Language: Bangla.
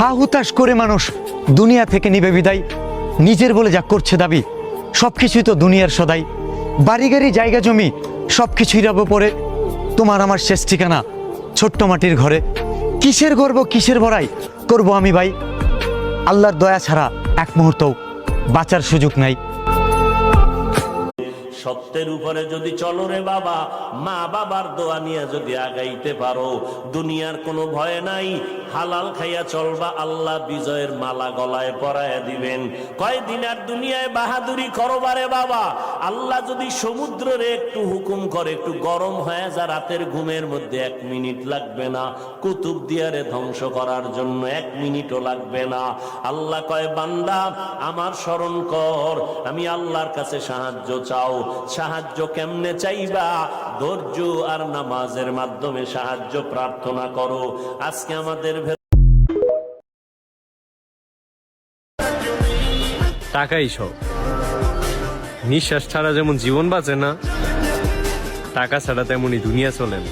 হা হুতাশ করে মানুষ দুনিয়া থেকে নিবে বিদায়, নিজের বলে যা করছে দাবি সবকিছুই তো দুনিয়ার সদাই। বাড়ি গাড়ি জায়গা জমি সবকিছুই রব পড়ে, তোমার আমার শেষ ঠিকানা ছোট্ট মাটির ঘরে। কিসের গর্ব কিসের বড়াই করব আমি ভাই, আল্লাহর দয়া ছাড়া এক মুহূর্তও বাঁচার সুযোগ নাই। সত্যের উপরে যদি চলো রে বাবা, মা বাবার দোয়া নিয়ে যদি আগাইতে পারো, দুনিয়ার কোনো ভয় নাই। হালাল খাইয়া চলবা, আল্লাহ বিজয়ের মালা গলায় পরাইয়া দিবেন। কয়দিন আর দুনিয়ায় বাহাদুরি করবারে বাবা, আল্লাহ যদি সমুদ্রে একটু হুকুম করে একটু গরম হয়ে যা, রাতের ঘুমের মধ্যে 1 মিনিট লাগবে না। কুতুব দিয়ারে ধ্বংস করার জন্য 1 মিনিটও লাগবে না। আল্লাহ কয় বান্দা আমার স্মরণ কর, আমি আল্লাহর কাছে সাহায্য চাও। সাহায্য কেমনে চাইবা? ধৈর্য আর নামাজের মাধ্যমে সাহায্য প্রার্থনা করো। আজকে আমাদের টাকাই সব, নিঃশ্বাস ছাড়া যেমন জীবন বাঁচে না, টাকা ছাড়া তেমনই দুনিয়া চলে না।